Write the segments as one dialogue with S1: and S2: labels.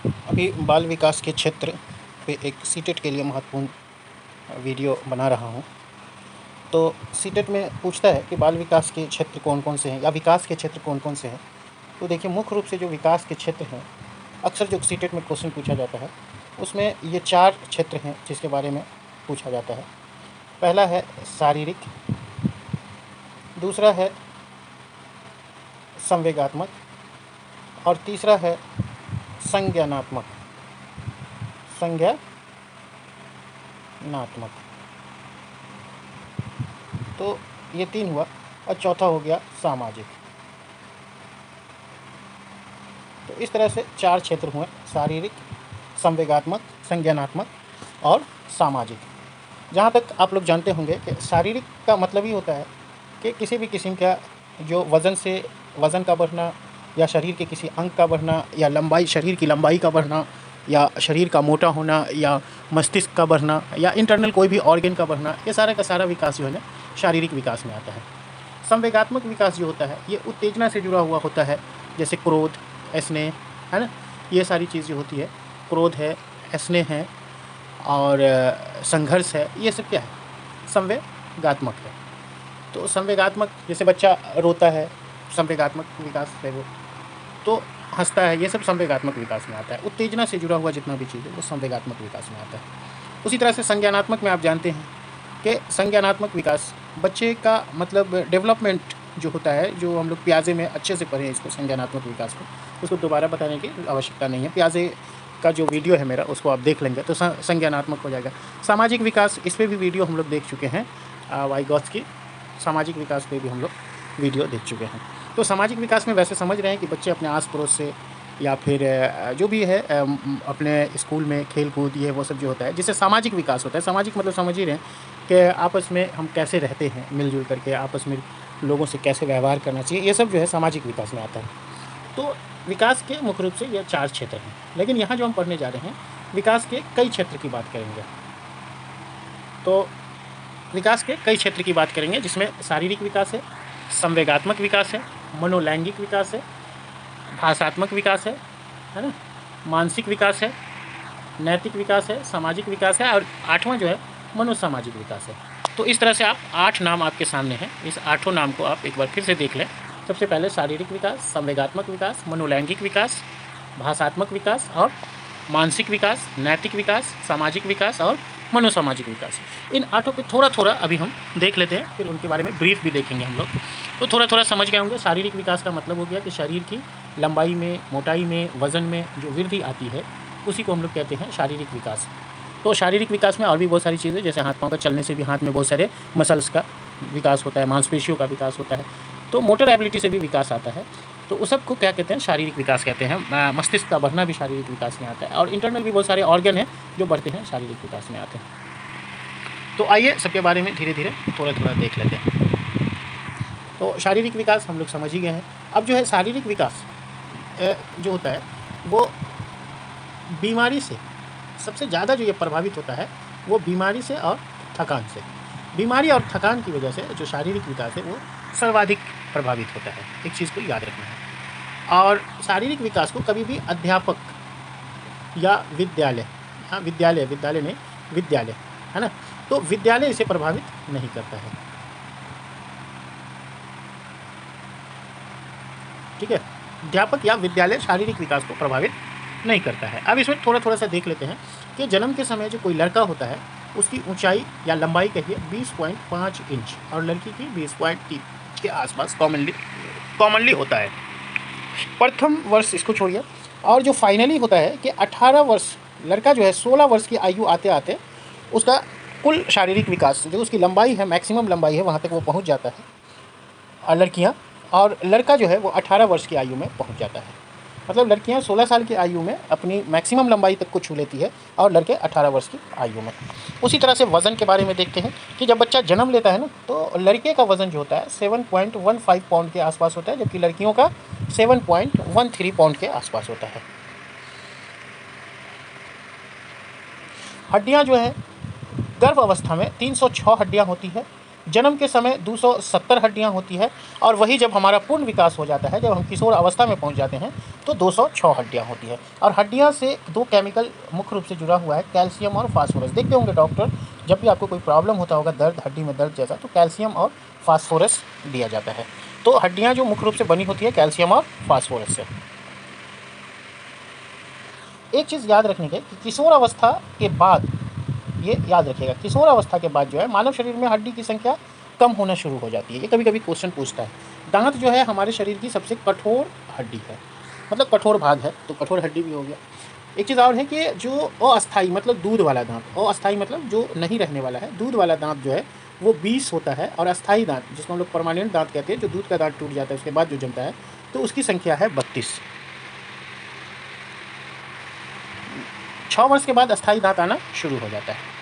S1: अभी बाल विकास के क्षेत्र पे एक सीटेट के लिए महत्वपूर्ण वीडियो बना रहा हूँ। तो सीटेट में पूछता है कि बाल विकास के क्षेत्र कौन-कौन से हैं या विकास के क्षेत्र कौन-कौन से हैं। तो देखिए, मुख्य रूप से जो विकास के क्षेत्र हैं, अक्सर जो सीटेट में क्वेश्चन पूछा जाता है, उसमें ये 4 क्षेत्र हैं जिसके बारे में पूछा जाता है। पहला है शारीरिक, दूसरा है संवेगात्मक और तीसरा है संज्ञानात्मक। संज्ञानात्मक, तो ये 3 हुआ और चौथा हो गया सामाजिक। तो इस तरह से 4 क्षेत्र हुए: शारीरिक, संवेगात्मक, संज्ञानात्मक और सामाजिक। जहाँ तक आप लोग जानते होंगे कि शारीरिक का मतलब ही होता है कि किसी भी किस्म का जो वज़न का बढ़ना या शरीर के किसी अंग का बढ़ना या लंबाई, शरीर की लंबाई का बढ़ना या शरीर का मोटा होना या मस्तिष्क का बढ़ना या इंटरनल कोई भी ऑर्गन का बढ़ना, ये सारा का सारा विकास जो है ना शारीरिक विकास में आता है। संवेगात्मक विकास जो होता है ये उत्तेजना से जुड़ा हुआ होता है, जैसे क्रोध, स्नेह, है ना, ये सारी चीज़ जो होती है, क्रोध है, स्नेह है और संघर्ष है, ये सब क्या है, संवेगात्मक है। तो संवेगात्मक, जैसे बच्चा रोता है, संवेगात्मक विकास है वो, तो हंसता है, ये सब संवेगात्मक विकास में आता है। उत्तेजना से जुड़ा हुआ जितना भी चीज़ है वो संवेगात्मक विकास में आता है। उसी तरह से संज्ञानात्मक में आप जानते हैं कि संज्ञानात्मक विकास बच्चे का मतलब डेवलपमेंट जो होता है, जो हम लोग प्याजे में अच्छे से पढ़े इसको, संज्ञानात्मक विकास को, उसको दोबारा बताने की आवश्यकता नहीं है। प्याजे का जो वीडियो है मेरा, उसको आप देख लेंगे तो संज्ञानात्मक हो जाएगा। सामाजिक विकास, इस पर भी वीडियो हम लोग देख चुके हैं, वाइगॉत्स की सामाजिक विकास पे भी हम लोग वीडियो देख चुके हैं। तो सामाजिक विकास में वैसे समझ रहे हैं कि बच्चे अपने आस पड़ोस से या फिर जो भी है अपने स्कूल में खेल कूद, ये वो सब जो होता है जिससे सामाजिक विकास होता है। सामाजिक मतलब समझ ही रहे हैं कि आपस में हम कैसे रहते हैं, मिलजुल करके आपस में लोगों से कैसे व्यवहार करना चाहिए, ये सब जो है सामाजिक विकास में आता है। तो विकास के मुख्य रूप से ये 4 क्षेत्र हैं, लेकिन यहाँ जो हम पढ़ने जा रहे हैं विकास के कई क्षेत्र की बात करेंगे। तो विकास के कई क्षेत्र की बात करेंगे, जिसमें शारीरिक विकास है, संवेगात्मक विकास है, मनोलैंगिक विकास है, भाषात्मक विकास है ना, मानसिक विकास है, नैतिक विकास है, सामाजिक विकास है और 8वां जो है मनोसामाजिक विकास है। तो इस तरह से आप 8 नाम आपके सामने हैं, इस 8 नाम को आप एक बार फिर से देख लें। सबसे पहले शारीरिक विकास, संवेगात्मक विकास, मनोलैंगिक विकास, भाषात्मक विकास और मानसिक विकास, नैतिक विकास, सामाजिक विकास और मनोसामाजिक विकास। इन 8 पे थोड़ा थोड़ा अभी हम देख लेते हैं, फिर उनके बारे में ब्रीफ भी देखेंगे हम लोग। तो थोड़ा थोड़ा समझ गए होंगे। शारीरिक विकास का मतलब हो गया कि शरीर की लंबाई में, मोटाई में, वज़न में जो वृद्धि आती है उसी को हम लोग कहते हैं शारीरिक विकास। तो शारीरिक विकास में और भी बहुत सारी चीज़ें, जैसे हाथ पाँव का चलने से भी हाथ में बहुत सारे मसल्स का विकास होता है, मांसपेशियों का विकास होता है, तो मोटर एबिलिटी से भी विकास आता है। तो उस सब को क्या कहते हैं, शारीरिक विकास कहते हैं। मस्तिष्क का बढ़ना भी शारीरिक विकास में आता है और इंटरनल भी बहुत सारे ऑर्गन हैं जो बढ़ते हैं, शारीरिक विकास में आते हैं। तो आइए सबके बारे में धीरे धीरे थोड़ा थोड़ा देख लेते हैं। तो शारीरिक विकास हम लोग समझ ही गए हैं। अब जो है शारीरिक विकास जो होता है वो बीमारी से सबसे ज़्यादा जो ये प्रभावित होता है वो बीमारी से और थकान से। बीमारी और थकान की वजह से जो शारीरिक विकास है वो सर्वाधिक प्रभावित होता है, एक चीज़ को याद रखना है। और शारीरिक विकास को कभी भी अध्यापक या विद्यालय, हाँ विद्यालय नहीं, विद्यालय, है ना, तो विद्यालय इसे प्रभावित नहीं करता है, ठीक है। अध्यापक या विद्यालय शारीरिक विकास को प्रभावित नहीं करता है। अब इसमें थोड़ा थोड़ा सा देख लेते हैं कि जन्म के समय जो कोई लड़का होता है उसकी ऊंचाई या लंबाई कहिए 20.5 इंच और लड़की की 20.3 के आसपास कॉमनली होता है। प्रथम वर्ष इसको छोड़िए, और जो फाइनली होता है कि 18 वर्ष, लड़का जो है 16 वर्ष की आयु आते आते उसका कुल शारीरिक विकास जो उसकी लंबाई है, मैक्सिमम लंबाई है, वहाँ तक वो पहुँच जाता है। और लड़कियाँ, और लड़का जो है वो 18 वर्ष की आयु में पहुँच जाता है। मतलब लड़कियां 16 साल की आयु में अपनी मैक्सिमम लंबाई तक को छू लेती है और लड़के 18 वर्ष की आयु में। उसी तरह से वज़न के बारे में देखते हैं कि जब बच्चा जन्म लेता है ना, तो लड़के का वज़न जो होता है 7.15 पाउंड के आसपास होता है, जबकि लड़कियों का 7.13 पाउंड के आसपास होता है। हड्डियाँ जो है गर्भ अवस्था में 306 हड्डियाँ होती है, जन्म के समय 270 हड्डियाँ होती है और वही जब हमारा पूर्ण विकास हो जाता है, जब हम किशोर अवस्था में पहुंच जाते हैं, तो 206 हड्डियाँ होती है। और हड्डियाँ से दो केमिकल मुख्य रूप से जुड़ा हुआ है, कैल्शियम और फास्फोरस। देखते होंगे डॉक्टर, जब भी आपको कोई प्रॉब्लम होता होगा, दर्द, हड्डी में दर्द जैसा, तो कैल्शियम और फास्फोरस दिया जाता है। तो हड्डियाँ जो मुख्य रूप से बनी होती है कैल्शियम और फास्फोरस से। एक चीज़ याद रखने की कि किशोर अवस्था के बाद, ये याद रखिएगा, किशोर अवस्था के बाद जो है मानव शरीर में हड्डी की संख्या कम होना शुरू हो जाती है। ये कभी कभी क्वेश्चन पूछता है। दांत जो है हमारे शरीर की सबसे कठोर हड्डी है, मतलब कठोर भाग है, तो कठोर हड्डी भी हो गया। एक चीज़ और है कि जो अस्थाई मतलब दूध वाला दांत, अस्थाई मतलब जो नहीं रहने वाला है, दूध वाला दांत जो है वो 20 होता है, और अस्थाई दांत जिसको हम लोग परमानेंट दांत कहते हैं, जो दूध का दांत टूट जाता है उसके बाद जो जमता है, तो उसकी संख्या है 32। 6 वर्ष के बाद अस्थाई दांत आना शुरू हो जाता है।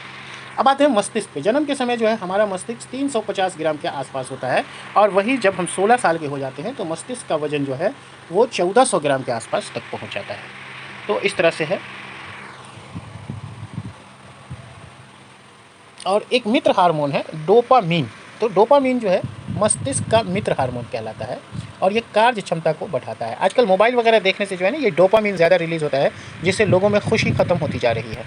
S1: अब आते हैं मस्तिष्क पे। जन्म के समय जो है हमारा मस्तिष्क 350 ग्राम के आसपास होता है, और वही जब हम 16 साल के हो जाते हैं तो मस्तिष्क का वजन जो है वो 1400 ग्राम के आसपास तक पहुंच जाता है। तो इस तरह से है। और एक मित्र हार्मोन है डोपामीन। तो डोपामीन जो है मस्तिष्क का मित्र हार्मोन कहलाता है, और ये कार्य क्षमता को बढ़ाता है। आजकल मोबाइल वगैरह देखने से जो है ना, ये डोपामीन ज़्यादा रिलीज होता है, जिससे लोगों में खुशी खत्म होती जा रही है।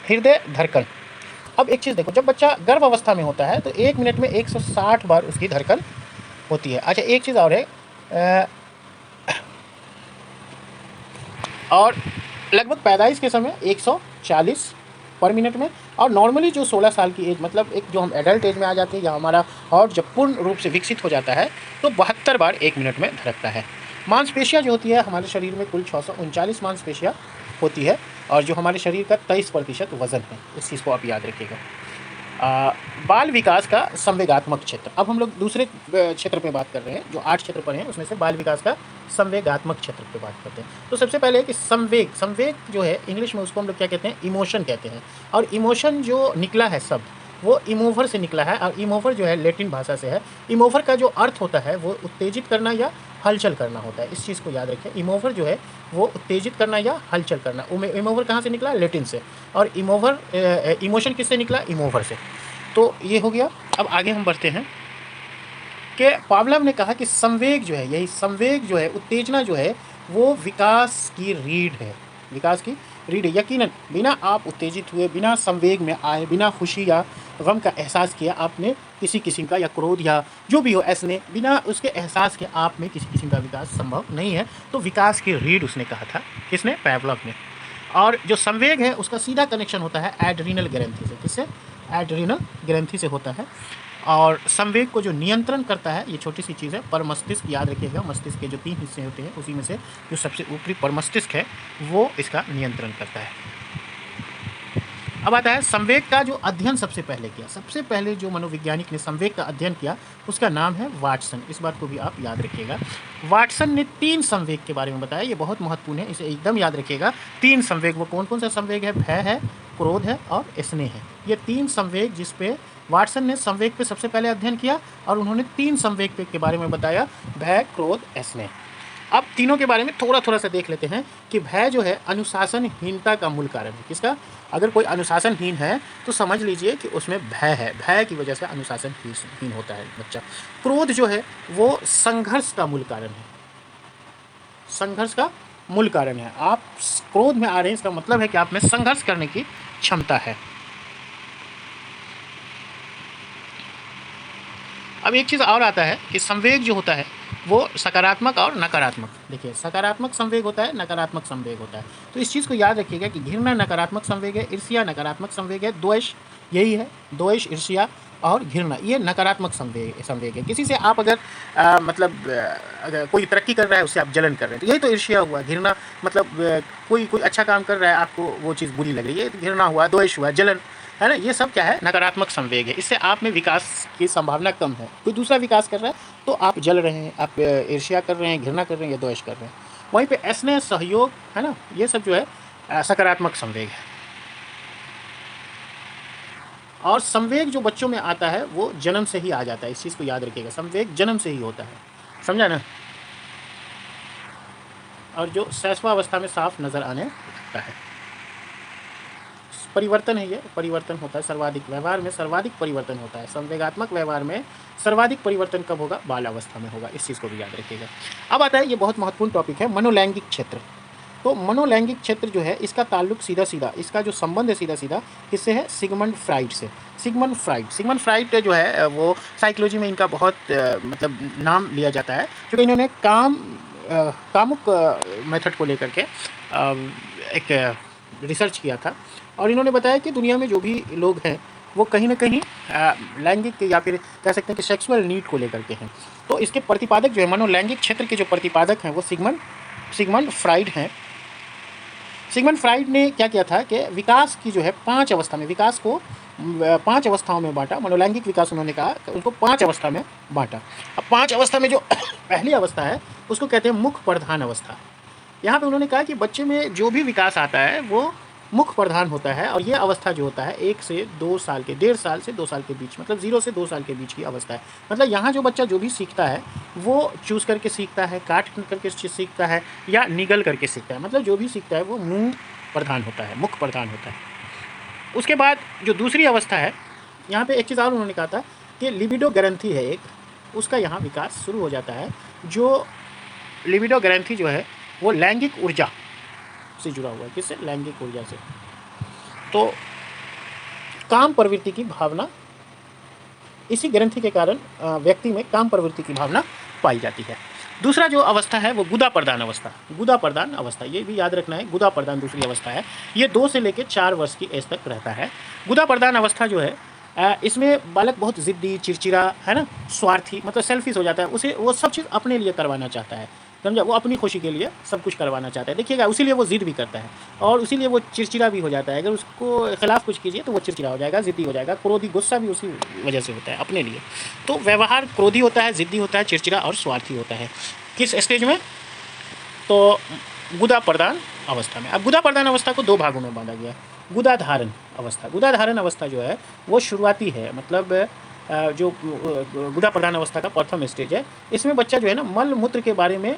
S1: हृदय धड़कन। अब एक चीज़ देखो, जब बच्चा गर्भ अवस्था में होता है तो 1 मिनट में 160 बार उसकी धड़कन होती है। अच्छा, एक चीज़ और है, और लगभग पैदाइश के समय 140 पर मिनट में, और नॉर्मली जो 16 साल की एज, मतलब एक जो हम एडल्ट एज में आ जाते हैं, या हमारा हार्ट जब पूर्ण रूप से विकसित हो जाता है, तो 72 बार 1 मिनट में धड़कता है। मांसपेशियाँ जो होती है हमारे शरीर में, कुल 639 मांसपेशियाँ होती है, और जो हमारे शरीर का 23% वजन है। इस चीज़ को आप याद रखिएगा। बाल विकास का संवेगात्मक क्षेत्र। अब हम लोग दूसरे क्षेत्र पे बात कर रहे हैं, जो 8 क्षेत्र पर हैं उसमें से बाल विकास का संवेगात्मक क्षेत्र पे बात करते हैं। तो सबसे पहले कि संवेग, संवेग जो है इंग्लिश में उसको हम लोग क्या कहते हैं, इमोशन कहते हैं। और इमोशन जो निकला है शब्द, वो इमोवर से निकला है, और इमोवर जो है लैटिन भाषा से है। इमोवर का जो अर्थ होता है वो उत्तेजित करना या हलचल करना होता है। इस चीज़ को याद रखें, इमोवर जो है वो उत्तेजित करना या हलचल करना। इमोवर कहाँ से निकला, लैटिन से, और इमोवर इमोशन किससे निकला, इमोवर से। तो ये हो गया। अब आगे हम बढ़ते हैं कि पावलोव ने कहा कि संवेग जो है, यही संवेग जो है, उत्तेजना जो है, वो विकास की रीढ़ है, विकास की रीढ़ है। यकीनन बिना आप उत्तेजित हुए, बिना संवेग में आए, बिना खुशी या गम का एहसास किया आपने किसी किस्म का, या क्रोध या जो भी हो, ऐसने बिना उसके एहसास के आप में किसी किस्म का विकास संभव नहीं है। तो विकास की रीढ़ उसने कहा था, किसने, पावलोव ने। और जो संवेग है उसका सीधा कनेक्शन होता है एड्रीनल ग्रंथि से। किससे, एड्रीनल ग्रंथि से होता है। और संवेग को जो नियंत्रण करता है, ये छोटी सी चीज़ है, पर मस्तिष्क, याद रखिएगा, मस्तिष्क के जो 3 हिस्से होते हैं उसी में से जो सबसे ऊपरी पर मस्तिष्क है वो इसका नियंत्रण करता है। अब आता है संवेग का जो अध्ययन सबसे पहले किया, सबसे पहले जो मनोवैज्ञानिक ने संवेग का अध्ययन किया उसका नाम है वाटसन। इस बात को भी आप याद रखिएगा। वाटसन ने 3 संवेग के बारे में बताया, ये बहुत महत्वपूर्ण है, इसे एकदम याद रखिएगा। 3 संवेग, वो कौन कौन सा संवेग है, भय है, क्रोध है और स्नेह है। ये 3 संवेग जिस पे वाटसन ने संवेग पे सबसे पहले अध्ययन किया, और उन्होंने 3 संवेग के बारे में बताया, भय, क्रोध, स्नेह। अब तीनों के बारे में थोड़ा थोड़ा सा देख लेते हैं कि भय जो है अनुशासनहीनता का मूल कारण है। किसका, अगर कोई अनुशासनहीन है तो समझ लीजिए कि उसमें भय है, भय की वजह से अनुशासनहीन होता है बच्चा। क्रोध जो है वो संघर्ष का मूल कारण है, संघर्ष का मूल कारण है। आप क्रोध में आ रहे हैं, इसका मतलब है कि आप में संघर्ष करने की क्षमता है। अब एक चीज़ और आता है कि संवेग जो होता है वो सकारात्मक और नकारात्मक। देखिए, सकारात्मक संवेग होता है, नकारात्मक संवेग होता है। तो इस चीज़ को याद रखिएगा कि घृणा नकारात्मक संवेग है, ईर्ष्या नकारात्मक संवेग है, द्वेष, यही है, द्वेष, ईर्ष्या और घृणा, ये नकारात्मक संवेग है। किसी से आप अगर अगर कोई तरक्की कर रहा है उससे आप जलन कर रहे हैं, तो यही तो ईर्ष्या हुआ। घृणा मतलब कोई अच्छा काम कर रहा है, आपको वो चीज़ बुरी लग रही है, तो घृणा हुआ, द्वेष हुआ, जलन है ना। ये सब क्या है, नकारात्मक संवेग है। इससे आप में विकास की संभावना कम है। कोई दूसरा विकास कर रहा है तो आप जल रहे हैं, आप ईर्ष्या कर रहे हैं, घृणा कर रहे हैं या द्वेष कर रहे हैं। वहीं पे स्नेह, सहयोग, है ना, ये सब जो है सकारात्मक संवेग है। और संवेग जो बच्चों में आता है वो जन्म से ही आ जाता है। इस चीज़ को याद रखिएगा, संवेग जन्म से ही होता है, समझा ना। और जो शैशवावस्था में साफ नज़र आने लगता है। परिवर्तन है, ये परिवर्तन होता है सर्वाधिक, व्यवहार में सर्वाधिक परिवर्तन होता है। संवेगात्मक व्यवहार में सर्वाधिक परिवर्तन कब होगा? बाल अवस्था में होगा। इस चीज़ को भी याद रखिएगा। अब आता है, ये बहुत महत्वपूर्ण टॉपिक है, मनोलैंगिक क्षेत्र। तो मनोलैंगिक क्षेत्र जो है, इसका ताल्लुक सीधा सीधा, इसका जो संबंध है सीधा सीधा किससे है? सिगमंड फ्राइड से। सिगमंड फ्राइड जो है वो साइकोलॉजी में इनका बहुत मतलब नाम लिया जाता है, क्योंकि इन्होंने कामुक मेथड को लेकर के एक रिसर्च किया था, और इन्होंने बताया कि दुनिया में जो भी लोग हैं वो कहीं ना कहीं लैंगिक या फिर कह सकते हैं कि सेक्सुअल नीड को लेकर के हैं। तो इसके प्रतिपादक जो है, मनोलैंगिक क्षेत्र के जो प्रतिपादक हैं वो सिगमंड फ्राइड हैं। सिगमंड फ्राइड ने क्या किया था कि विकास की जो है 5 अवस्था में, विकास को 5 अवस्थाओं में बांटा। मनोलैंगिक विकास उन्होंने कहा उसको 5 अवस्था में बांटा। अब 5 अवस्था में जो पहली अवस्था है उसको कहते हैं मुख प्रधान अवस्था। यहाँ पे उन्होंने कहा कि बच्चे में जो भी विकास आता है वो मुख प्रधान होता है, और ये अवस्था जो होता है 1 से 2 साल के, 1.5 साल से 2 साल के बीच, मतलब 0 से 2 साल के बीच की अवस्था है। मतलब यहाँ जो बच्चा जो भी सीखता है वो चूज़ करके सीखता है, काट करके सीखता है, या निगल करके सीखता है। मतलब जो भी सीखता है वो मुँह प्रधान होता है, मुख प्रधान होता है। उसके बाद जो दूसरी अवस्था है, यहाँ पे एक चीज़ और उन्होंने कहा था कि लिबिडो ग्रंथि है एक, उसका यहाँ विकास शुरू हो जाता है। जो लिबिडो ग्रंथि जो है वो लैंगिक ऊर्जा से जुड़ा हुआ है। किससे? लैंगिक ऊर्जा से। तो काम प्रवृत्ति की भावना, इसी ग्रंथि के कारण व्यक्ति में काम प्रवृत्ति की भावना पाई जाती है। दूसरा जो अवस्था है वो गुदा प्रदान अवस्था। गुदा प्रदान अवस्था, ये भी याद रखना है, गुदा प्रदान दूसरी अवस्था है। ये 2 से लेकर 4 वर्ष की एज तक रहता है। गुदा प्रदान अवस्था जो है इसमें बालक बहुत ज़िद्दी, चिड़चिड़ा, है ना, स्वार्थी, मतलब सेल्फिश हो जाता है। उसे वो सब चीज़ अपने लिए करवाना चाहता है, समझा? वो अपनी खुशी के लिए सब कुछ करवाना चाहता है। देखिएगा, उसीलिए वो ज़िद भी करता है, और उसीलिए वो चिड़चिड़ा भी हो जाता है। अगर उसको खिलाफ कुछ कीजिए तो वो चिड़चिड़ा हो जाएगा, ज़िद्दी हो जाएगा। क्रोधी, गुस्सा भी उसी वजह से होता है, अपने लिए। तो व्यवहार क्रोधी होता है, ज़िद्दी होता है, चिड़चिड़ा और स्वार्थी होता है। किस स्टेज में? तो गुदा प्रदान अवस्था में। अब गुदा प्रदान अवस्था को 2 भागों में बांटा गया। गुदा धारण अवस्था। गुदा धारण अवस्था जो है वो शुरुआती है, मतलब जो गुदा प्रदान अवस्था का प्रथम स्टेज है। इसमें बच्चा जो है ना, मल मूत्र के बारे में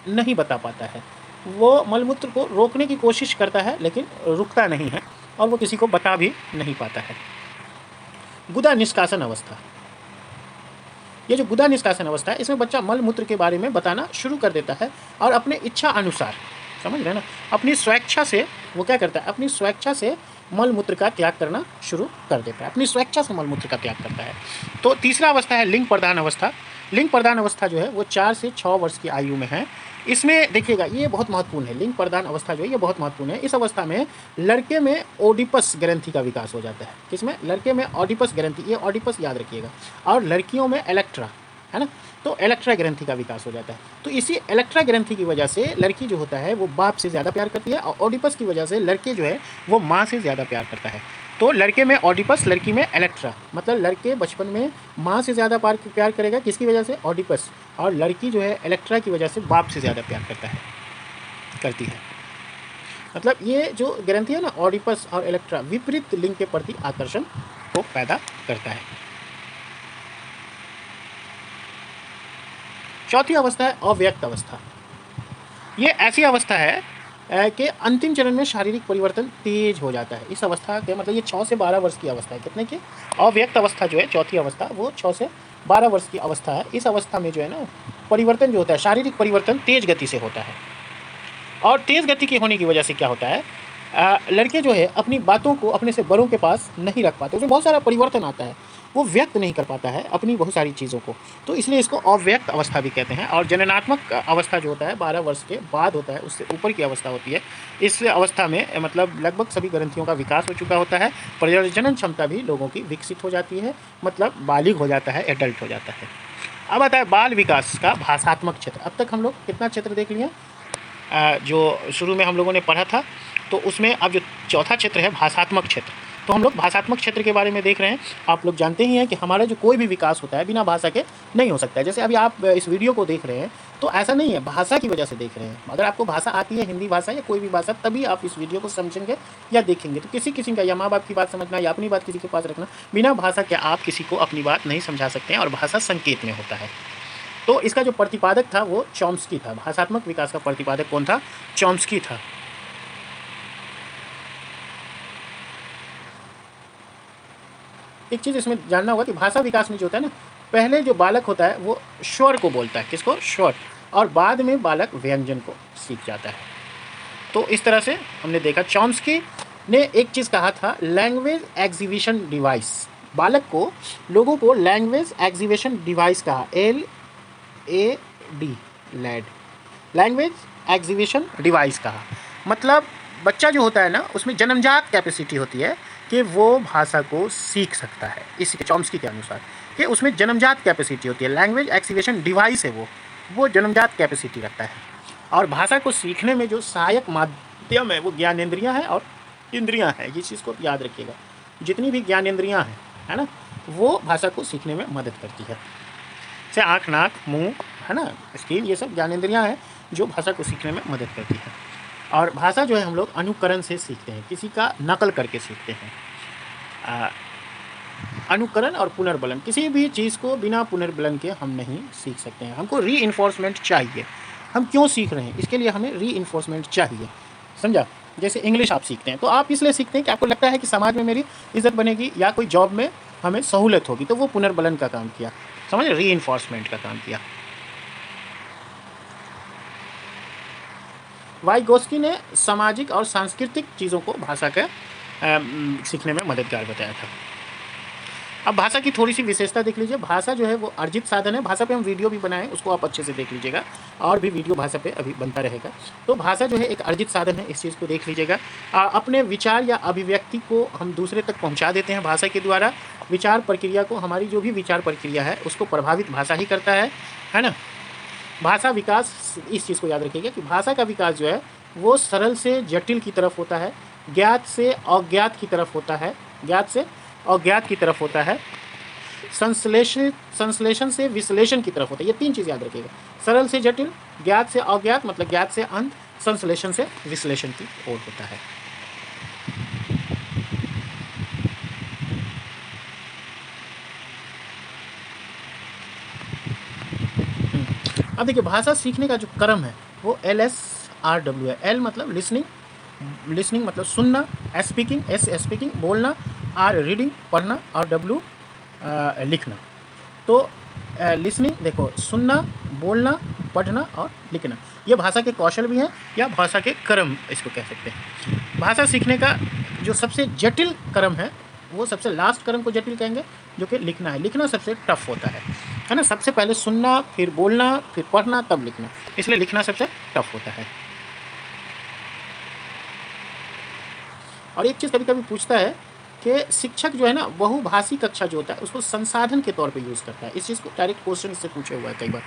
S1: नहीं बता पाता है। वो मल मूत्र को रोकने की कोशिश करता है, लेकिन रुकता नहीं है, और वो किसी को बता भी नहीं पाता है। गुदा निष्कासन अवस्था। ये जो गुदा निष्कासन अवस्था है, इसमें बच्चा मल मूत्र के बारे में बताना शुरू कर देता है, और अपने इच्छा अनुसार, समझ रहे हैं ना, अपनी स्वेच्छा से वो क्या करता है? अपनी स्वेच्छा से मल मूत्र का त्याग करना शुरू कर देता है, अपनी स्वेच्छा से मल मूत्र का त्याग करता है। तो तीसरा अवस्था है लिंग प्रदान अवस्था। लिंग प्रदान अवस्था जो है वो 4 से 6 वर्ष की आयु में है। इसमें देखिएगा, ये बहुत महत्वपूर्ण है। लिंग प्रदान अवस्था जो है ये बहुत महत्वपूर्ण है। इस अवस्था में लड़के में ओडिपस ग्रंथि का विकास हो जाता है। किसमें? लड़के में ओडिपस ग्रंथि, ये ओडिपस याद रखिएगा, और लड़कियों में इलेक्ट्रा, है ना, तो इलेक्ट्रा ग्रंथि का विकास हो जाता है। तो इसी इलेक्ट्रा ग्रंथि की वजह से लड़की जो होता है वो बाप से ज़्यादा प्यार करती है, और ओडिपस की वजह से लड़के जो है वो माँ से ज़्यादा प्यार करता है। तो लड़के में ओडिपस, लड़की में इलेक्ट्रा, मतलब लड़के बचपन में माँ से ज़्यादा प्यार करेगा, किसकी वजह से? ओडिपस, और लड़की जो है इलेक्ट्रा की वजह से बाप से ज़्यादा प्यार करती है। मतलब ये जो ग्रंथि है ना, ओडिपस और इलेक्ट्रा, विपरीत लिंग के प्रति आकर्षण को पैदा करता है। चौथी अवस्था है अव्यक्त अवस्था। ये ऐसी अवस्था है कि अंतिम चरण में शारीरिक परिवर्तन तेज हो जाता है। इस अवस्था के मतलब ये 6 से 12 वर्ष की अवस्था है। कितने की? अव्यक्त अवस्था जो है, चौथी अवस्था, वो 6 से 12 वर्ष की अवस्था है। इस अवस्था में जो है ना, परिवर्तन जो होता है, शारीरिक परिवर्तन तेज गति से होता है। और तेज गति के होने की वजह से क्या होता है, लड़के जो है अपनी बातों को अपने से बड़ों के पास नहीं रख पाते, उसमें बहुत सारा परिवर्तन आता है, वो व्यक्त नहीं कर पाता है अपनी बहुत सारी चीज़ों को, तो इसलिए इसको अव्यक्त अवस्था भी कहते हैं। और जननात्मक अवस्था जो होता है 12 वर्ष के बाद होता है, उससे ऊपर की अवस्था होती है। इस अवस्था में मतलब लगभग सभी ग्रंथियों का विकास हो चुका होता है, प्रजनन क्षमता भी लोगों की विकसित हो जाती है, मतलब बालिग हो जाता है, एडल्ट हो जाता है। अब आता है बाल विकास का भाषात्मक क्षेत्र। अब तक हम लोग कितना क्षेत्र देख लिए? जो शुरू में हम लोगों ने पढ़ा था, तो उसमें अब जो चौथा क्षेत्र है भाषात्मक क्षेत्र, तो हम लोग भाषात्मक क्षेत्र के बारे में देख रहे हैं। आप लोग जानते ही हैं कि हमारा जो कोई भी विकास होता है बिना भाषा के नहीं हो सकता है। जैसे अभी आप इस वीडियो को देख रहे हैं, तो ऐसा नहीं है, भाषा की वजह से देख रहे हैं। अगर आपको भाषा आती है, हिंदी भाषा या कोई भी भाषा, तभी आप इस वीडियो को समझेंगे या देखेंगे। तो किसी का या माँ बाप की बात समझना या अपनी बात किसी के पास रखना, बिना भाषा के आप किसी को अपनी बात नहीं समझा सकते हैं, और भाषा संकेत में होता है। तो इसका जो प्रतिपादक था वो चॉम्स्की था। भाषात्मक विकास का प्रतिपादक कौन था? चॉम्स्की था। एक चीज़ इसमें जानना होगा कि भाषा विकास में जो होता है ना, पहले जो बालक होता है वो स्वर को बोलता है, किसको? स्वर, और बाद में बालक व्यंजन को सीख जाता है। तो इस तरह से हमने देखा। चॉम्स्की ने एक चीज़ कहा था, लैंग्वेज एग्जीबिशन डिवाइस। बालक को, लोगों को लैंग्वेज एग्जीबिशन डिवाइस कहा, LAD, LAD, language exhibition device कहा। मतलब बच्चा जो होता है ना, उसमें जन्मजात कैपेसिटी होती है कि वो भाषा को सीख सकता है, इसी चॉम्स्की के अनुसार, कि उसमें जन्मजात कैपेसिटी होती है। लैंग्वेज एग्जीबिशन डिवाइस है वो जन्मजात कैपेसिटी रखता है। और भाषा को सीखने में जो सहायक माध्यम है वो ज्ञानेंद्रियाँ हैं और इंद्रियाँ हैं। ये चीज़ को याद रखिएगा, जितनी भी ज्ञानेंद्रियाँ हैं, है ना, वो भाषा को सीखने में मदद करती है। जैसे आँख, नाक, मुंह, है ना, स्किन, ये सब ज्ञानेंद्रियाँ हैं जो भाषा को सीखने में मदद करती है। और भाषा जो है हम लोग अनुकरण से सीखते हैं, किसी का नकल करके सीखते हैं। अनुकरण और पुनर्बलन, किसी भी चीज़ को बिना पुनर्बलन के हम नहीं सीख सकते हैं। हमको रीइंफोर्समेंट चाहिए। हम क्यों सीख रहे हैं, इसके लिए हमें रीइंफोर्समेंट चाहिए, समझा? जैसे इंग्लिश आप सीखते हैं तो आप इसलिए सीखते हैं कि आपको लगता है कि समाज में मेरी इज्जत बनेगी या कोई जॉब में हमें सहूलत होगी, तो वो पुनर्बलन का काम किया, समझ, रीइंफोर्समेंट का काम किया। वाइगोस्की ने सामाजिक और सांस्कृतिक चीज़ों को भाषा के सीखने में मददगार बताया था। अब भाषा की थोड़ी सी विशेषता देख लीजिए। भाषा जो है वो अर्जित साधन है। भाषा पे हम वीडियो भी बनाए, उसको आप अच्छे से देख लीजिएगा, और भी वीडियो भाषा पे अभी बनता रहेगा। तो भाषा जो है एक अर्जित साधन है, इस चीज़ को देख लीजिएगा। अपने विचार या अभिव्यक्ति को हम दूसरे तक पहुंचा देते हैं भाषा के द्वारा। विचार प्रक्रिया को, हमारी जो भी विचार प्रक्रिया है उसको प्रभावित भाषा ही करता है ना। भाषा विकास, इस चीज़ को याद रखिएगा कि भाषा का विकास जो है वो सरल से जटिल की तरफ होता है, ज्ञात से अज्ञात की तरफ होता है, ज्ञात से अज्ञात की तरफ होता है, संश्लेषण से विश्लेषण की तरफ होता है। ये तीन चीज़ याद रखिएगा, सरल से जटिल, ज्ञात से अज्ञात मतलब ज्ञात से अंत, संश्लेषण से विश्लेषण की ओर होता है। अब देखिए, भाषा सीखने का जो क्रम है वो LSRW है। L मतलब लिसनिंग मतलब सुनना, स्पीकिंग, स्पीकिंग बोलना, R रीडिंग पढ़ना, और W लिखना। तो लिसनिंग देखो, सुनना, बोलना, पढ़ना और लिखना, ये भाषा के कौशल भी हैं या भाषा के क्रम इसको कह सकते हैं। भाषा सीखने का जो सबसे जटिल क्रम है वो सबसे लास्ट क्रम को जटिल कहेंगे, जो कि लिखना है। लिखना सबसे टफ होता है ना। सबसे पहले सुनना, फिर बोलना, फिर पढ़ना, तब लिखना, इसलिए लिखना सबसे टफ होता है। और एक चीज़ कभी कभी पूछता है कि शिक्षक जो है ना, बहुभाषी कक्षा जो होता है उसको संसाधन के तौर पे यूज़ करता है। इस चीज़ को डायरेक्ट क्वेश्चन से पूछे हुआ है कई बार।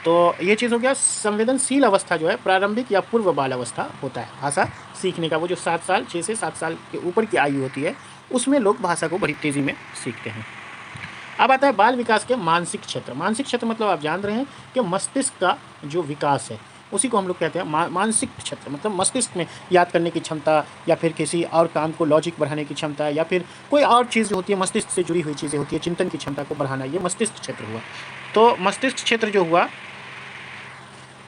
S1: तो ये चीज़ हो गया, संवेदनशील अवस्था जो है प्रारंभिक या पूर्व बाल अवस्था होता है भाषा सीखने का। वो जो 7 साल, 6 से 7 साल के ऊपर की आयु होती है, उसमें लोग भाषा को बड़ी तेज़ी में सीखते हैं। अब आता है बाल विकास के मानसिक क्षेत्र। मानसिक क्षेत्र मतलब आप जान रहे हैं कि मस्तिष्क का जो विकास है उसी को हम लोग कहते हैं मानसिक क्षेत्र। मतलब मस्तिष्क में याद करने की क्षमता, या फिर किसी और काम को लॉजिक बढ़ाने की क्षमता, या फिर कोई और चीज़ जो होती है मस्तिष्क से जुड़ी हुई चीज़ें होती है, चिंतन की क्षमता को बढ़ाना, ये मस्तिष्क क्षेत्र हुआ। तो मस्तिष्क क्षेत्र जो हुआ,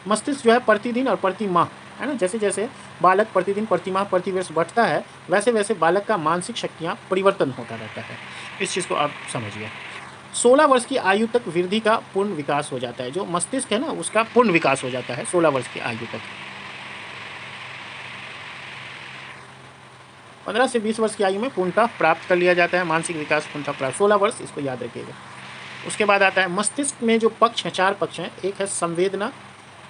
S1: मस्तिष्क जो है प्रतिदिन और प्रति माह, है ना, जैसे जैसे बालक प्रतिदिन, प्रति माह, प्रति वर्ष बढ़ता है, वैसे वैसे बालक का मानसिक शक्तियाँ परिवर्तन होता रहता है। इस चीज़ को आप समझिए। 16 वर्ष की आयु तक वृद्धि का पूर्ण विकास हो जाता है। जो मस्तिष्क है ना, उसका पूर्ण विकास हो जाता है 16 वर्ष की आयु तक। 15 से 20 वर्ष की आयु में पूर्णतः प्राप्त कर लिया जाता है मानसिक विकास, पूर्णतः प्राप्त। 16 वर्ष, इसको याद रखिएगा। उसके बाद आता है मस्तिष्क में जो पक्ष हैं, 4 पक्ष हैं। एक है संवेदना,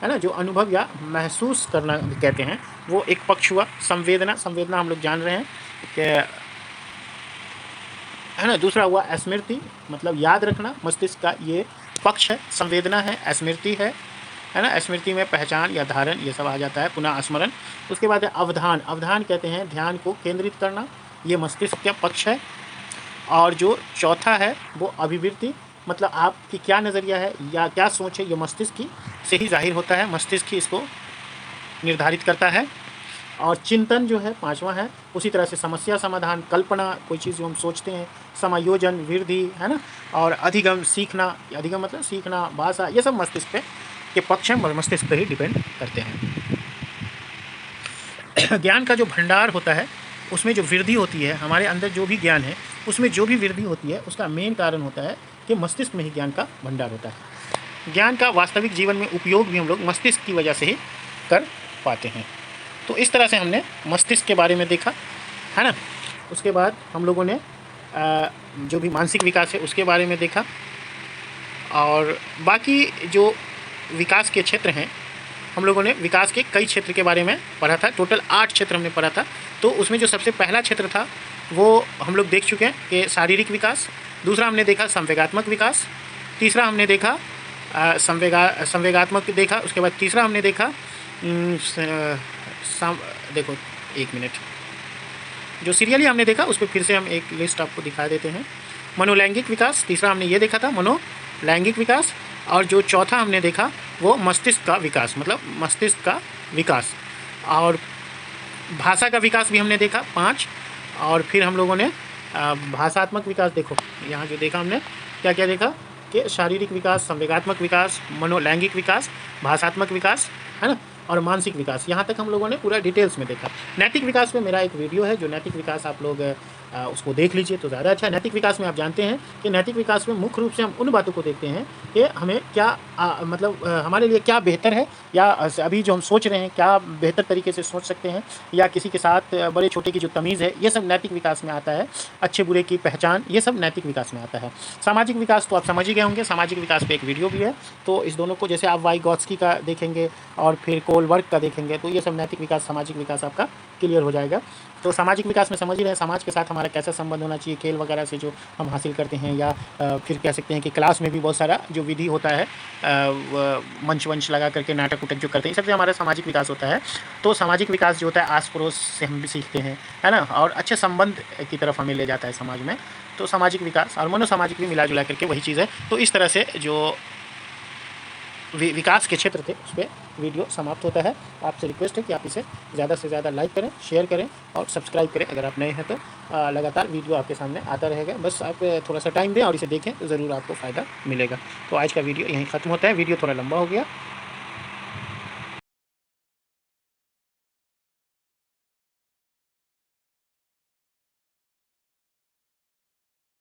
S1: है ना, जो अनुभव या महसूस करना कहते हैं, वो एक पक्ष हुआ। संवेदना हम लोग जान रहे हैं कि, है ना। दूसरा हुआ स्मृति, मतलब याद रखना, मस्तिष्क का ये पक्ष है। संवेदना है, स्मृति है ना। स्मृति में पहचान या धारण ये सब आ जाता है, पुनः स्मरण। उसके बाद है अवधान। अवधान कहते हैं ध्यान को केंद्रित करना, ये मस्तिष्क का पक्ष है। और जो चौथा है वो अभिवृत्ति, मतलब आपकी क्या नज़रिया है या क्या सोच है, ये मस्तिष्क की से ही जाहिर होता है, मस्तिष्क ही इसको निर्धारित करता है। और चिंतन जो है 5वां है। उसी तरह से समस्या समाधान, कल्पना, कोई चीज़ जो हम सोचते हैं, समायोजन, वृद्धि, है ना। और अधिगम, सीखना, अधिगम मतलब सीखना, भाषा, ये सब मस्तिष्क पे के पक्ष हैं, मस्तिष्क पे ही डिपेंड करते हैं। ज्ञान का जो भंडार होता है उसमें जो वृद्धि होती है, हमारे अंदर जो भी ज्ञान है उसमें जो भी वृद्धि होती है उसका मेन कारण होता है कि मस्तिष्क में ही ज्ञान का भंडार होता है। ज्ञान का वास्तविक जीवन में उपयोग भी हम लोग मस्तिष्क की वजह से ही कर पाते हैं। तो इस तरह से हमने मस्तिष्क के बारे में देखा, है ना। उसके बाद हम लोगों ने जो भी मानसिक विकास है उसके बारे में देखा, और बाकी जो विकास के क्षेत्र हैं हम लोगों ने विकास के कई क्षेत्र के बारे में पढ़ा था। टोटल 8 क्षेत्र हमने पढ़ा था। तो उसमें जो सबसे पहला क्षेत्र था वो हम लोग देख चुके हैं कि शारीरिक विकास। दूसरा हमने देखा संवेगात्मक विकास। तीसरा हमने देखा संवेगात्मक देखा। उसके बाद तीसरा हमने देखा देखो एक मिनट, जो सीरियली हमने देखा उस पर फिर से हम एक लिस्ट आपको दिखा देते हैं। मनोलैंगिक विकास, तीसरा हमने ये देखा था मनोलैंगिक विकास। और जो चौथा हमने देखा वो मस्तिष्क का विकास, मतलब मस्तिष्क का विकास। और भाषा का विकास भी हमने देखा 5। और फिर हम लोगों ने भाषात्मक विकास, देखो यहाँ जो देखा हमने क्या क्या देखा कि शारीरिक विकास, संवेगात्मक विकास, मनोलैंगिक विकास, भाषात्मक विकास, है ना, और मानसिक विकास। यहाँ तक हम लोगों ने पूरा डिटेल्स में देखा। नैतिक विकास में मेरा एक वीडियो है, जो नैतिक विकास आप लोग उसको देख लीजिए तो ज़्यादा अच्छा है। नैतिक विकास में आप जानते हैं कि नैतिक विकास में मुख्य रूप से हम उन बातों को देखते हैं कि हमें क्या मतलब हमारे लिए क्या बेहतर है, या अभी जो हम सोच रहे हैं क्या बेहतर तरीके से सोच सकते हैं, या किसी के साथ बड़े छोटे की जो तमीज़ है, ये सब नैतिक विकास में आता है। अच्छे बुरे की पहचान, ये सब नैतिक विकास में आता है। सामाजिक विकास तो आप समझ ही गए होंगे, सामाजिक विकास पे एक वीडियो भी है। तो इस दोनों को जैसे आप वाइगॉत्स्की का देखेंगे और फिर कोलबर्ग का देखेंगे तो ये सब नैतिक विकास, सामाजिक विकास आपका क्लियर हो जाएगा। तो सामाजिक विकास में समझ ही रहे हैं समाज के साथ हमारा कैसा संबंध होना चाहिए, खेल वगैरह से जो हम हासिल करते हैं, या फिर कह सकते हैं कि क्लास में भी बहुत सारा जो विधि होता है, मंच वंच लगा करके नाटक उटक जो करते हैं, सबसे हमारा सामाजिक विकास होता है। तो सामाजिक विकास जो होता है आस पड़ोस से हम भी सीखते हैं, है ना, और अच्छे संबंध की तरफ हमें ले जाता है समाज में। तो सामाजिक विकास और मनोसामाजिक भी मिला जुला करके वही चीज़ है। तो इस तरह से जो विकास के क्षेत्र थे उस पर वीडियो समाप्त होता है। आपसे रिक्वेस्ट है कि आप इसे ज़्यादा से ज़्यादा लाइक करें, शेयर करें और सब्सक्राइब करें। अगर आप नए हैं तो लगातार वीडियो आपके सामने आता रहेगा, बस आप थोड़ा सा टाइम दें और इसे देखें तो ज़रूर आपको फ़ायदा मिलेगा। तो आज का वीडियो यहीं ख़त्म होता है। वीडियो थोड़ा लंबा हो गया।